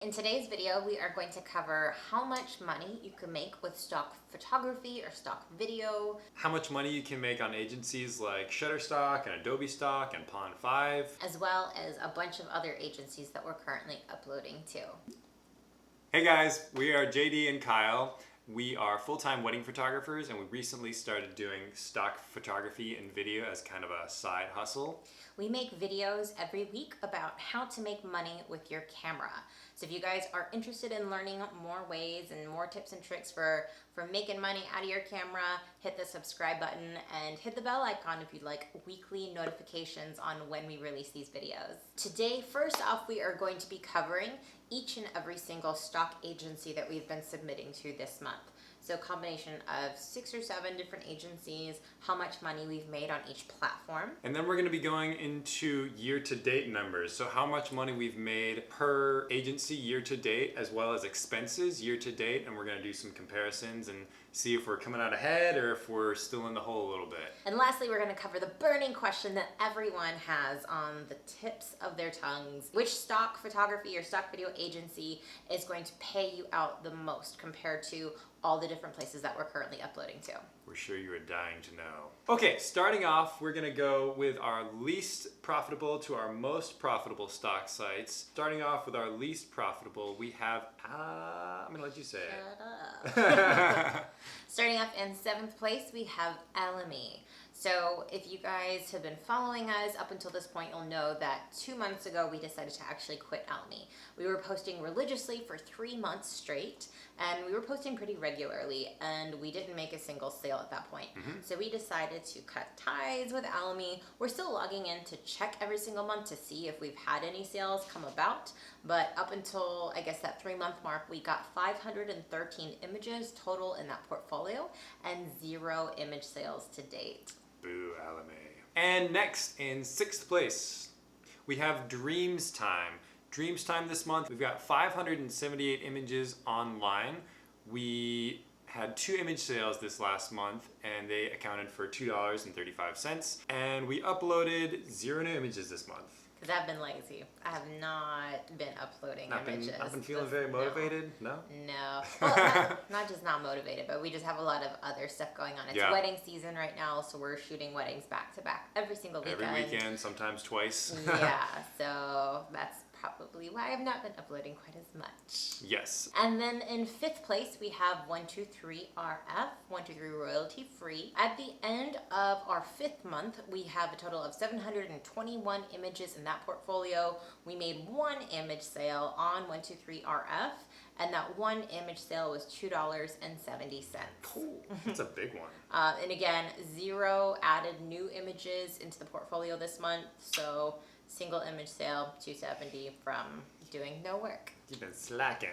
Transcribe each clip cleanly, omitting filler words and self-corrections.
In today's video, we are going to cover how much money you can make with stock photography or stock video. How much money you can make on agencies like Shutterstock and Adobe Stock and Pond 5. As well as a bunch of other agencies that we're currently uploading to. Hey guys, we are JD and Kyle. We are full-time wedding photographers and we recently started doing stock photography and video as kind of a side hustle. We make videos every week about how to make money with your camera. So if you guys are interested in learning more ways and more tips and tricks for making money out of your camera, hit the subscribe button and hit the bell icon if you'd like weekly notifications on when we release these videos. Today, first off, we are going to be covering each and every single stock agency that we've been submitting to this month. So a combination of 6 or 7 different agencies, how much money we've made on each platform. And then we're going to be going into year-to-date numbers. So how much money we've made per agency year-to-date, as well as expenses year-to-date. And we're going to do some comparisons and see if we're coming out ahead or if we're still in the hole a little bit. And lastly, we're going to cover the burning question that everyone has on the tips of their tongues. Which stock photography or stock video agency is going to pay you out the most compared to all the different places that we're currently uploading to? We're sure you are dying to know. Okay, starting off, we're gonna go with our least profitable to our most profitable stock sites. Starting off with our least profitable, we have, I'm gonna let you say it. Shut up. Starting off in 7th place, we have Adobe. So if you guys have been following us up until this point, you'll know that 2 months ago, we decided to actually quit Adobe. We were posting religiously for 3 months straight, and we were posting pretty regularly, and we didn't make a single sale at that point. So we decided to cut ties with Adobe. We're still logging in to check every single month to see if we've had any sales come about, but up until, I guess, that 3-month mark, we got 513 images total in that portfolio, and 0 image sales to date. Boo, Adobe. And next, in 6th place, we have Dreamstime. Dreamstime this month, we've got 578 images online. We had 2 image sales this last month and they accounted for $2.35. And we uploaded 0 new images this month. Because I've been lazy. I have not been uploading images. Not been feeling very motivated? No? No. Well, not just not motivated, but we just have a lot of other stuff going on. It's wedding season right now, so we're shooting weddings back to back every single weekend. Every weekend, sometimes twice. Yeah, so that's probably why I've not been uploading quite as much. Yes. And then in 5th place, we have 123RF, 123 royalty free. At the end of our 5th month, we have a total of 721 images in that portfolio. We made 1 image sale on 123RF, and that 1 image sale was $2.70. Cool. That's a big one. And again, 0 added new images into the portfolio this month, so single image sale, $2.70 from doing no work. You've been slacking.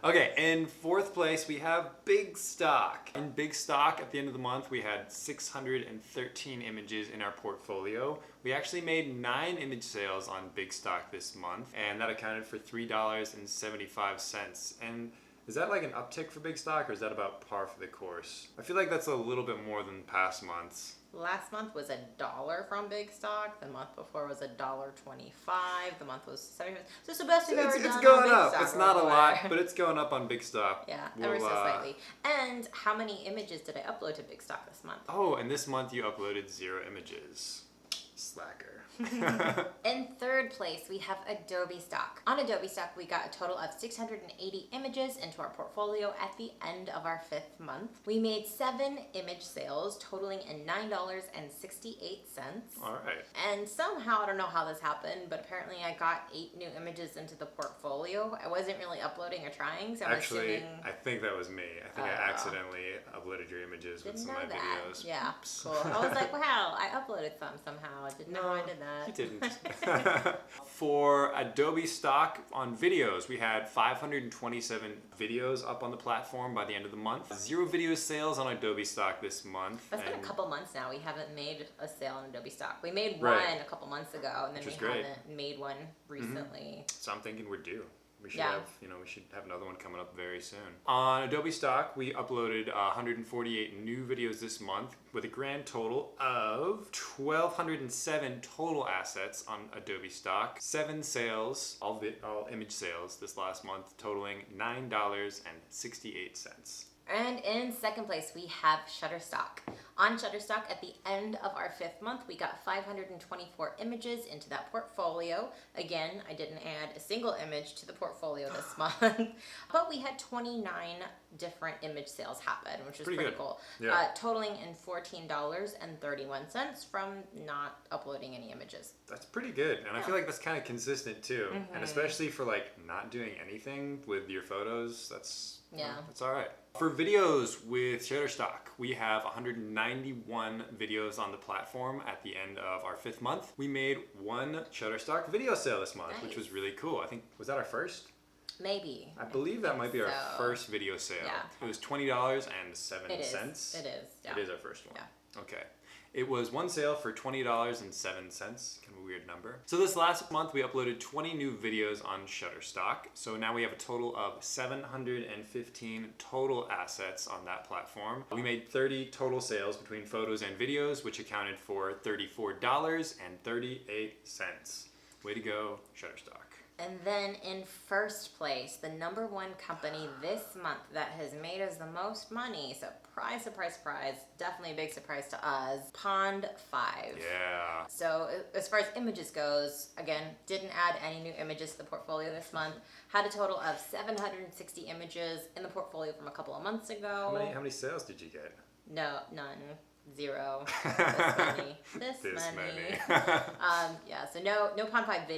Okay, in 4th place, we have Big Stock. In Big Stock, at the end of the month, we had 613 images in our portfolio. We actually made 9 image sales on Big Stock this month, and that accounted for $3.75. And is that like an uptick for Big Stock, or is that about par for the course? I feel like that's a little bit more than past months. Last month was $1 from Big Stock. The month before was $1.25. The month was 75. So Sebastian, it's going up. It's not a lot, but it's going up on Big Stock. Yeah, ever so slightly. And how many images did I upload to Big Stock this month? Oh, and this month you uploaded 0 images. Slacker. In 3rd place, we have Adobe Stock. On Adobe Stock, we got a total of 680 images into our portfolio at the end of our 5th month. We made 7 image sales, totaling in $9.68. All right. And somehow, I don't know how this happened, but apparently I got 8 new images into the portfolio. I wasn't really uploading or trying, so I'm assuming... I think that was me. I think I accidentally uploaded your images with some of my videos. Yeah, Oops. cool. I was like, wow, I uploaded some somehow. I didn't know I did that. You didn't. For Adobe Stock on videos, we had 527 videos up on the platform by the end of the month. 0 video sales on Adobe Stock this month. That's been a couple months now. We haven't made a sale on Adobe Stock. We made one a couple months ago, and then we haven't made one recently. So I'm thinking we're due. We should Yeah. have, we should have another one coming up very soon. On Adobe Stock, we uploaded 148 new videos this month with a grand total of 1,207 total assets on Adobe Stock. 7 sales, all image sales this last month, totaling $9.68. And in second place, we have Shutterstock. On Shutterstock, at the end of our 5th month, we got 524 images into that portfolio. Again, I didn't add a single image to the portfolio this month, but we had 29 different image sales happen, which was pretty cool. Yeah. Totaling in $14.31 from not uploading any images. That's pretty good. And I feel like that's kind of consistent too. And especially for like not doing anything with your photos, that's all right. For videos with Shutterstock, we have 191 videos on the platform at the end of our 5th month. We made one Shutterstock video sale this month, which was really cool. I think, was that our first? Maybe. I believe that might be our first video sale. Yeah. It was $20.07. It is. Yeah. It is our first one. Yeah. Okay. It was one sale for $20.07, kind of a weird number. So this last month we uploaded 20 new videos on Shutterstock. So now we have a total of 715 total assets on that platform. We made 30 total sales between photos and videos, which accounted for $34.38. Way to go, Shutterstock. And then in first place, the #1 company this month that has made us the most money, surprise, surprise, surprise, definitely a big surprise to us, Pond 5. Yeah. So as far as images goes, again, didn't add any new images to the portfolio this month. Had a total of 760 images in the portfolio from a couple of months ago. How many sales did you get? No, none. 0. This many. Yeah, so no Pond 5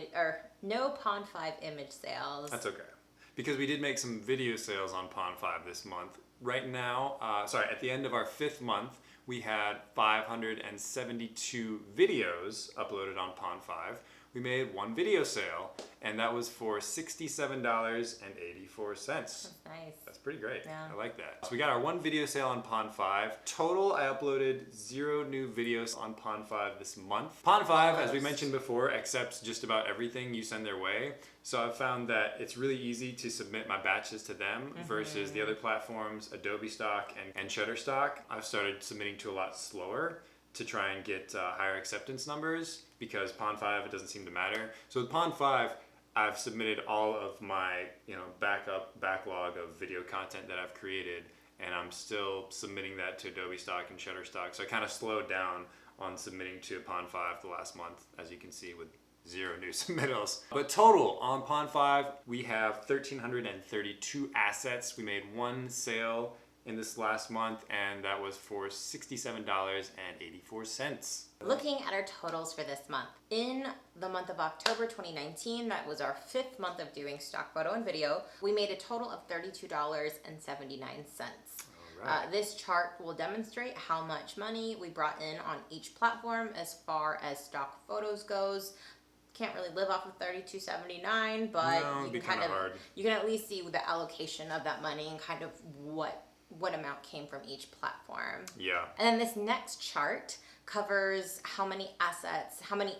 no Pond 5 image sales. That's okay. Because we did make some video sales on Pond 5 this month. Right now, at the end of our 5th month, we had 572 videos uploaded on Pond 5. We made one video sale, and that was for $67.84. That's nice. That's pretty great. Yeah. I like that. So we got our one video sale on Pond 5. Total, I uploaded 0 new videos on Pond 5 this month. Pond 5, as we mentioned before, accepts just about everything you send their way. So I've found that it's really easy to submit my batches to them versus the other platforms, Adobe Stock and Shutterstock. I've started submitting to a lot slower to try and get higher acceptance numbers, because Pond 5, it doesn't seem to matter. So with Pond 5, I've submitted all of my backlog of video content that I've created, and I'm still submitting that to Adobe Stock and Shutterstock. So I kind of slowed down on submitting to Pond 5 the last month, as you can see, with 0 new submittals. But total on Pond 5, we have 1,332 assets. We made one sale in this last month, and that was for $67.84. Looking at our totals for this month, in the month of October 2019, that was our 5th month of doing stock photo and video, we made a total of $32.79. Right. This chart will demonstrate how much money we brought in on each platform as far as stock photos goes. Can't really live off of $32.79, but you can you can at least see the allocation of that money and kind of what amount came from each platform. Yeah. And then this next chart covers how many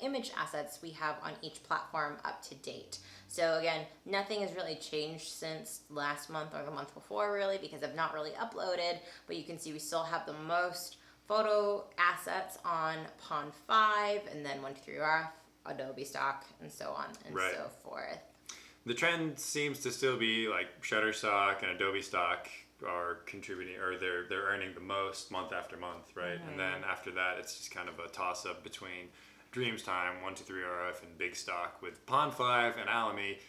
image assets we have on each platform up to date. So again, nothing has really changed since last month or the month before, really, because I've not really uploaded, but you can see we still have the most photo assets on Pond 5, and then 123RF, Adobe Stock, and so on and so forth. The trend seems to still be like Shutterstock and Adobe Stock are contributing, or they're earning the most month after month, right? And then after that, it's just kind of a toss-up between Dreamstime, 123RF, and Big Stock, with Pond 5 and Alamy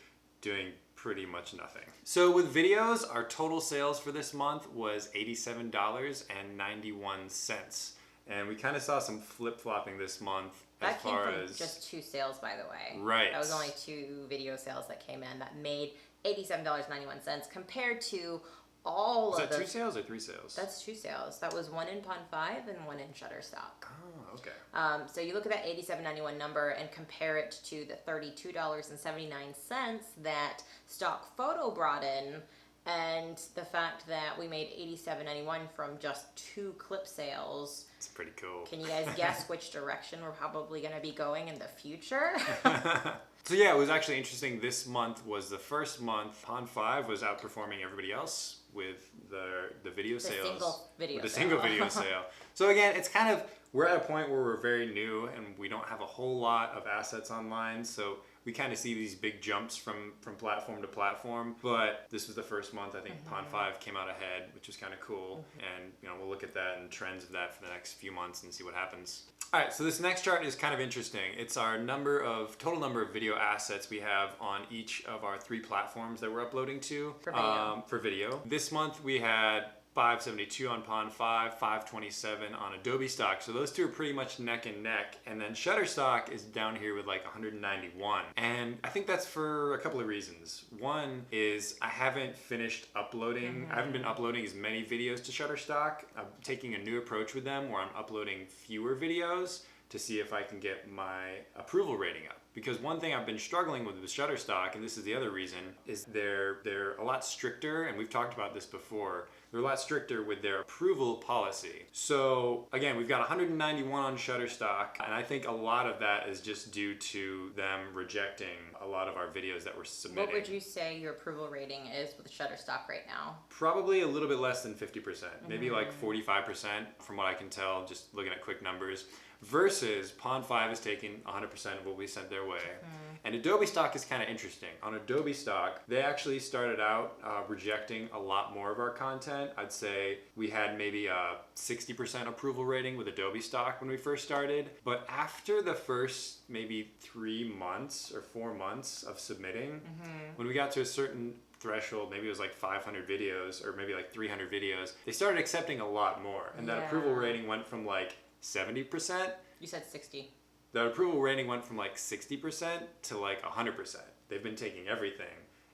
doing pretty much nothing. So with videos, our total sales for this month was $87.91. And we kind of saw some flip-flopping this month. That came from just 2 sales, by the way. Right. That was only 2 video sales that came in that made $87.91 compared to all of the... Is that 2 sales or 3 sales? That's 2 sales. That was one in Pond 5 and one in Shutterstock. Oh, okay. So you look at that $87.91 number and compare it to the $32.79 that stock photo brought in, and the fact that we made $87.91 from just 2 clip sales. It's pretty cool. Can you guys guess which direction we're probably going to be going in the future? So yeah, it was actually interesting. This month was the first month Pond 5 was outperforming everybody else with the video sales. Single video with the sale. single video sale. So again, it's kind of, we're at a point where we're very new and we don't have a whole lot of assets online. So we kind of see these big jumps from platform to platform. But this was the first month, I think Pond 5 came out ahead, which was kind of cool. And we'll look at that and trends of that for the next few months and see what happens. All right, so this next chart is kind of interesting. It's our total number of video assets we have on each of our 3 platforms that we're uploading to For video. This month we had 572 on Pond 5, 527 on Adobe Stock. So those two are pretty much neck and neck. And then Shutterstock is down here with like 191. And I think that's for a couple of reasons. One is I haven't finished uploading. I haven't been uploading as many videos to Shutterstock. I'm taking a new approach with them where I'm uploading fewer videos to see if I can get my approval rating up. Because one thing I've been struggling with Shutterstock, and this is the other reason, is they're a lot stricter, and we've talked about this before, they're a lot stricter with their approval policy. So again, we've got 191 on Shutterstock, and I think a lot of that is just due to them rejecting a lot of our videos that we're submitting. What would you say your approval rating is with Shutterstock right now? Probably a little bit less than 50%, maybe like 45% from what I can tell, just looking at quick numbers. Versus Pond 5 is taking 100% of what we sent their way. And Adobe Stock is kind of interesting. On Adobe Stock, they actually started out rejecting a lot more of our content. I'd say we had maybe a 60% approval rating with Adobe Stock when we first started. But after the first maybe 3 months or 4 months of submitting, when we got to a certain threshold, maybe it was like 500 videos or maybe like 300 videos, they started accepting a lot more. And that approval rating went from like 70%. You said 60. The approval rating went from like 60% to like 100%. They've been taking everything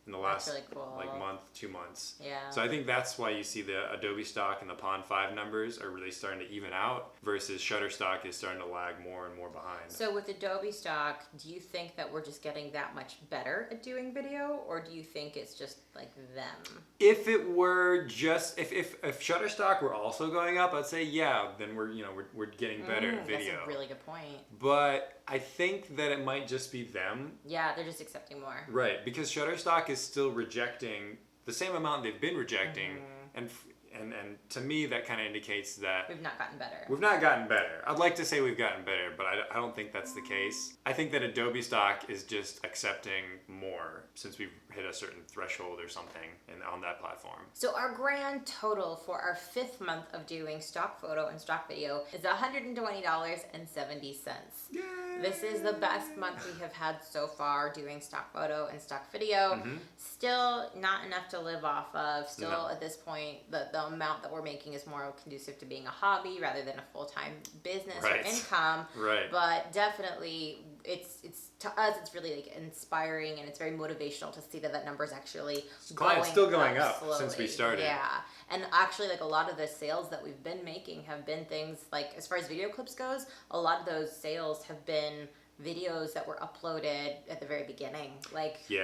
in the last really cool. like month, 2 months. Yeah. So I think that's why you see the Adobe Stock and the Pond 5 numbers are really starting to even out versus Shutterstock is starting to lag more and more behind. So with Adobe Stock, do you think that we're just getting that much better at doing video, or do you think it's just like them? If it were just if Shutterstock were also going up, I'd say yeah, then we're getting better at video. That's a really good point. But I think that it might just be them. Yeah, they're just accepting more. Right, because Shutterstock is still rejecting the same amount they've been rejecting, and to me that kind of indicates that We've not gotten better. we've not gotten better. I'd like to say we've gotten better, but I don't think that's the case. I think that Adobe Stock is just accepting more since we've hit a certain threshold or something on that platform. So our grand total for our 5th month of doing stock photo and stock video is $120.70. Yay! This is the best month we have had so far doing stock photo and stock video. Still not enough to live off of. Still at this point, the amount that we're making is more conducive to being a hobby rather than a full-time business or income. Right. But definitely, it's to us, it's really like inspiring and it's very motivational to see that number is actually going up slowly. since we started. Yeah, and actually, like a lot of the sales that we've been making have been things like, as far as video clips goes, a lot of those sales have been videos that were uploaded at the very beginning, like 3,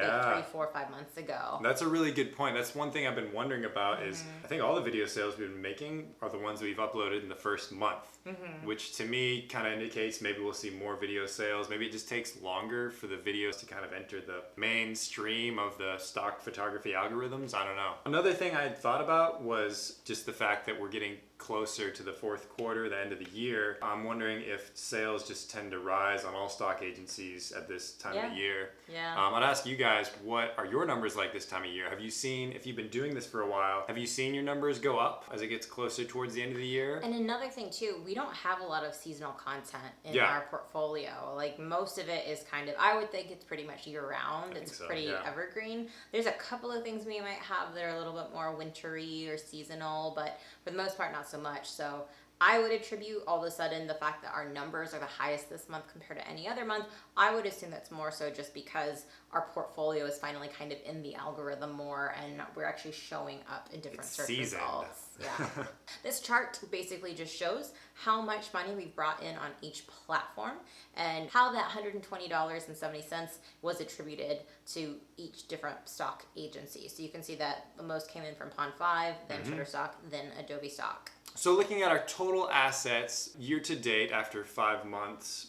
4, 5 months ago. That's a really good point. That's one thing I've been wondering about is I think all the video sales we've been making are the ones we've uploaded in the first month, which to me kind of indicates maybe we'll see more video sales. Maybe it just takes longer for the videos to kind of enter the mainstream of the stock photography algorithms. I don't know. Another thing I had thought about was just the fact that we're getting closer to the 4th quarter, the end of the year. I'm wondering if sales just tend to rise on all stock agencies at this time of the year. Yeah. I'd ask you guys, what are your numbers like this time of year? Have you seen, if you've been doing this for a while, have you seen your numbers go up as it gets closer towards the end of the year? And another thing too, we don't have a lot of seasonal content in our portfolio. Like most of it is kind of, I would think it's pretty much year round. It's pretty evergreen. There's a couple of things we might have that are a little bit more wintry or seasonal, but for the most part, not so much. So I would attribute all of a sudden the fact that our numbers are the highest this month compared to any other month. I would assume that's more so just because our portfolio is finally kind of in the algorithm more and we're actually showing up in different search results. Yeah. This chart basically just shows how much money we've brought in on each platform and how that $120.70 was attributed to each different stock agency. So you can see that the most came in from Pond 5, then Shutterstock, then Adobe Stock. So looking at our total assets year to date after 5 months,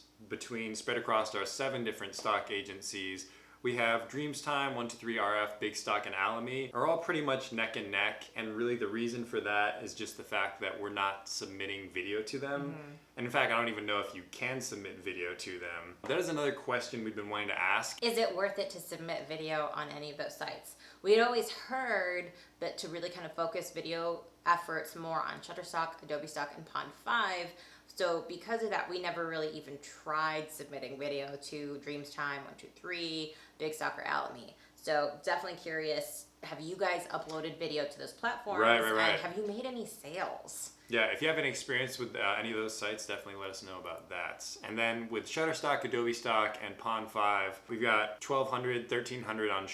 spread across our 7 different stock agencies. We have Dreamstime, 123RF, Big Stock, and Alamy are all pretty much neck and neck. And really the reason for that is just the fact that we're not submitting video to them. And in fact, I don't even know if you can submit video to them. That is another question we've been wanting to ask. Is it worth it to submit video on any of those sites? We had always heard that to really kind of focus video efforts more on Shutterstock, Adobe Stock, and Pond 5. So because of that, we never really even tried submitting video to Dreamstime, 123, Big Stock, or Alamy. So definitely curious, have you guys uploaded video to those platforms? Right. And have you made any sales? Yeah, if you have any experience with any of those sites, definitely let us know about that. And then with Shutterstock, Adobe Stock, and Pond 5, we've got 1,200, 1,300 on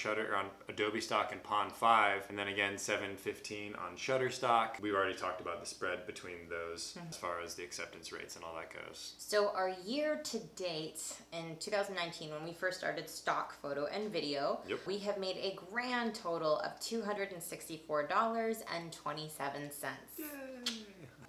Adobe Stock and Pond 5, and then again 715 on Shutterstock. We've already talked about the spread between those as far as the acceptance rates and all that goes. So our year to date in 2019, when we first started stock photo and video, we have made a grand total of $264.27. Yay!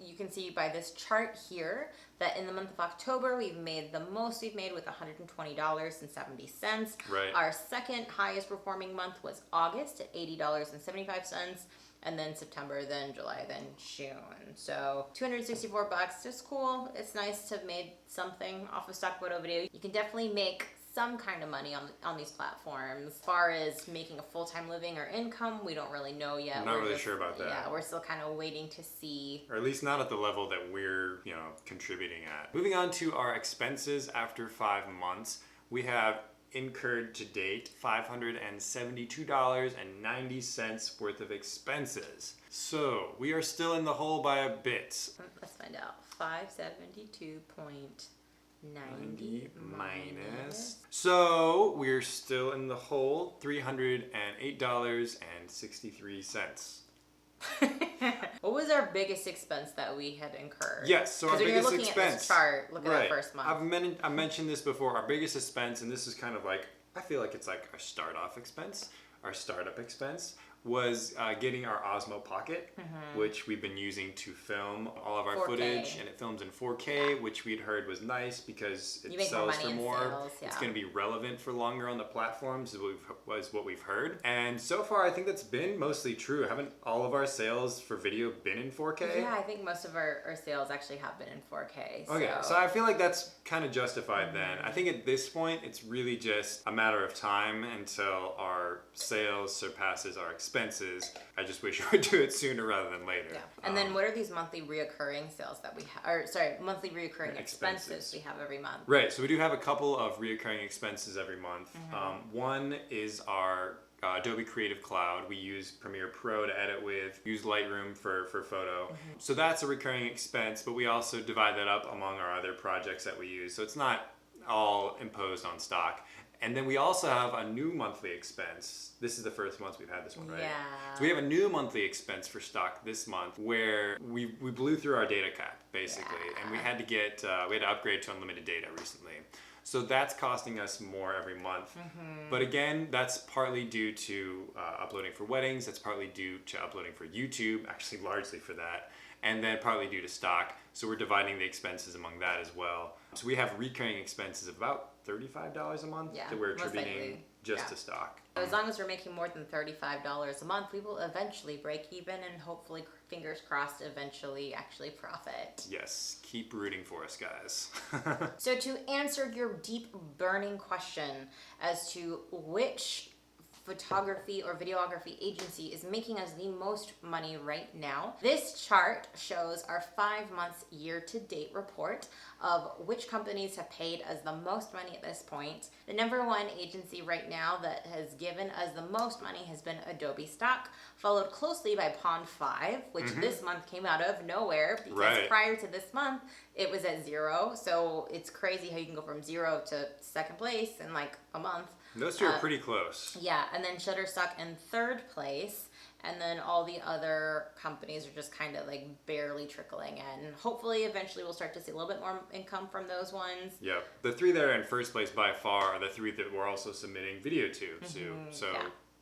You can see by this chart here that in the month of October, we've made the most we've made with $120.70. Right. Our second highest performing month was August at $80.75. And then September, then July, then June. So $264, just cool. It's nice to have made something off of stock photo video. You can definitely make some kind of money on these platforms. As far as making a full-time living or income, we don't really know yet. I'm not really sure about that. Yeah, we're still kind of waiting to see. Or at least not at the level that we're, contributing at. Moving on to our expenses after 5 months, we have incurred to date $572.90 worth of expenses. So we are still in the hole by a bit. Let's find out. 572.90 minus. So we're still in the hole, $308.63. What was our biggest expense that we had incurred? Yes, so our biggest expense. At this chart, look at that first month. I've mentioned this before. Our biggest expense, and this is kind of like, I feel like it's like our startup expense, was getting our Osmo Pocket, which we've been using to film all of our 4K. footage, and it films in 4K, which we'd heard was nice because it sells for more. Sales, It's going to be relevant for longer on the platforms, is what we've heard. And so far, I think that's been mostly true. Haven't all of our sales for video been in 4K? Yeah, I think most of our sales actually have been in 4K. Okay, so I feel like that's kind of justified then. I think at this point, it's really just a matter of time until our sales surpasses our expenses. I just wish I would do it sooner rather than later. Yeah. And then what are these monthly reoccurring sales that we have, monthly reoccurring expenses we have every month? Right, so we do have a couple of reoccurring expenses every month. One is our Adobe Creative Cloud. We use Premiere Pro to edit with, use Lightroom for photo. So that's a recurring expense, but we also divide that up among our other projects that we use. So it's not all imposed on stock. And then we also have a new monthly expense. This is the first month we've had this one, right? Yeah. So we have a new monthly expense for stock this month where we blew through our data cap, basically. Yeah. And we had to upgrade to unlimited data recently. So that's costing us more every month. But again, that's partly due to uploading for weddings. That's partly due to uploading for YouTube, actually largely for that. And then partly due to stock. So we're dividing the expenses among that as well. So we have recurring expenses of about $35 a month that we're attributing just to stock. As long as we're making more than $35 a month, we will eventually break even and hopefully, fingers crossed, eventually actually profit. Yes, keep rooting for us, guys. So to answer your deep burning question as to which photography or videography agency is making us the most money right now, this chart shows our 5 months year-to-date report of which companies have paid us the most money at this point. The number one agency right now that has given us the most money has been Adobe Stock, followed closely by Pond 5, which this month came out of nowhere because prior to this month it was at 0. So it's crazy how you can go from 0 to second place in like a month. Those two are pretty close. Yeah, and then Shutterstock in third place, and then all the other companies are just kind of like barely trickling in. Hopefully, eventually we'll start to see a little bit more income from those ones. Yeah, the 3 that are in first place by far are the 3 that we're also submitting video to. So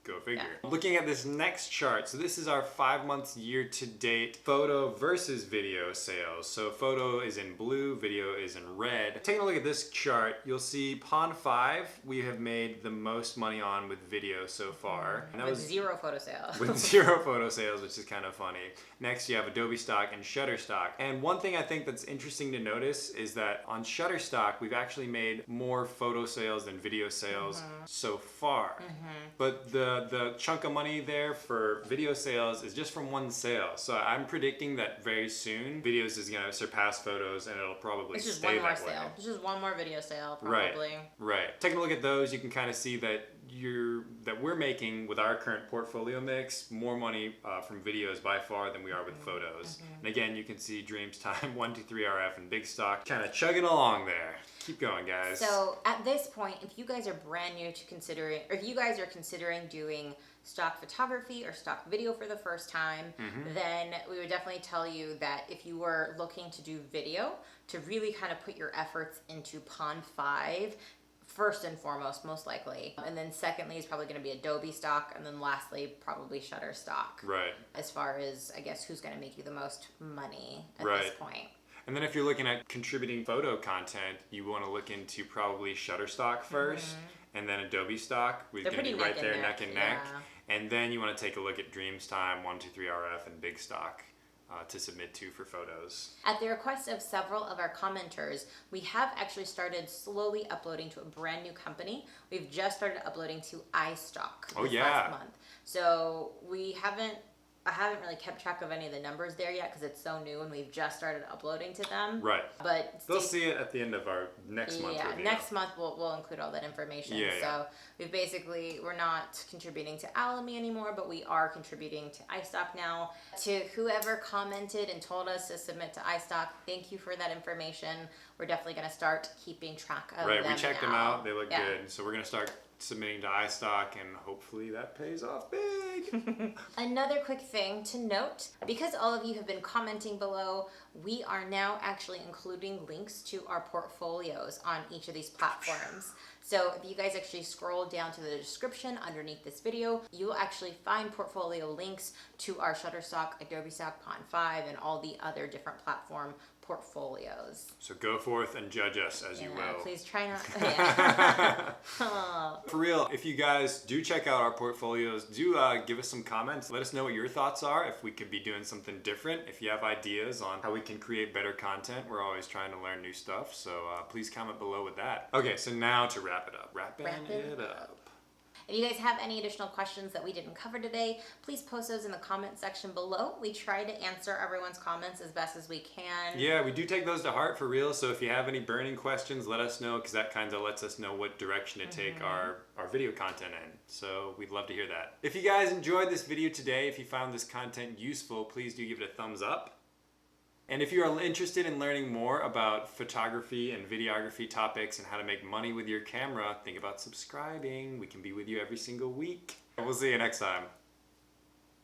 Go figure. Yeah. Looking at this next chart, so this is our 5 months year to date photo versus video sales. So photo is in blue, video is in red. Taking a look at this chart, you'll see Pond 5 we have made the most money on with video so far. And that With was zero photo sales. with 0 photo sales, which is kind of funny. Next, you have Adobe Stock and Shutterstock. And one thing I think that's interesting to notice is that on Shutterstock, we've actually made more photo sales than video sales so far. But the chunk of money there for video sales is just from one sale. So I'm predicting that very soon, videos is gonna surpass photos and it'll probably It's just stay one more that way. sale. It's just one more video sale, probably. Right. Taking a look at those, you can kind of see that we're making with our current portfolio mix more money from videos by far than we are with photos. And again, you can see Dreamstime, 123RF, and Big Stock kind of chugging along there. Keep going, guys. So at this point, if you guys are brand new to considering, or if you guys are considering doing stock photography or stock video for the first time, then we would definitely tell you that if you were looking to do video, to really kind of put your efforts into Pond 5, first and foremost, most likely. And then secondly is probably going to be Adobe Stock, and then lastly, probably Shutterstock. Right. As far as, I guess, who's going to make you the most money at Right. this point. And then if you're looking at contributing photo content, you want to look into probably Shutterstock first, and then Adobe Stock. We're going to be right there, neck and neck. Yeah. And then you want to take a look at Dreamstime, 123RF, and Big Stock to submit to for photos. At the request of several of our commenters, we have actually started slowly uploading to a brand new company. We've just started uploading to iStock this last month. So I haven't really kept track of any of the numbers there yet because it's so new and we've just started uploading to them. Right. But they'll see it at the end of our next month review. Next month we'll include all that information. So we're not contributing to Alamy anymore, but we are contributing to iStock now. To whoever commented and told us to submit to iStock, thank you for that information. We're definitely going to start keeping track of them. Right, we checked them out. They look good. So we're going to start submitting to iStock, and hopefully that pays off big. Another quick thing to note, because all of you have been commenting below, we are now actually including links to our portfolios on each of these platforms. So if you guys actually scroll down to the description underneath this video, you will actually find portfolio links to our Shutterstock, Adobe Stock, Pond 5, and all the other different platform portfolios. So go forth and judge us as you will. Please try not. For real, if you guys do check out our portfolios, do give us some comments. Let us know what your thoughts are, if we could be doing something different. If you have ideas on how we can create better content, we're always trying to learn new stuff. So please comment below with that. Okay, so now to wrap it up. Wrapping it up. If you guys have any additional questions that we didn't cover today, please post those in the comment section below. We try to answer everyone's comments as best as we can. Yeah, we do take those to heart for real. So if you have any burning questions, let us know, because that kind of lets us know what direction to take our video content in. So we'd love to hear that. If you guys enjoyed this video today, if you found this content useful, please do give it a thumbs up. And if you are interested in learning more about photography and videography topics and how to make money with your camera, think about subscribing. We can be with you every single week. We'll see you next time.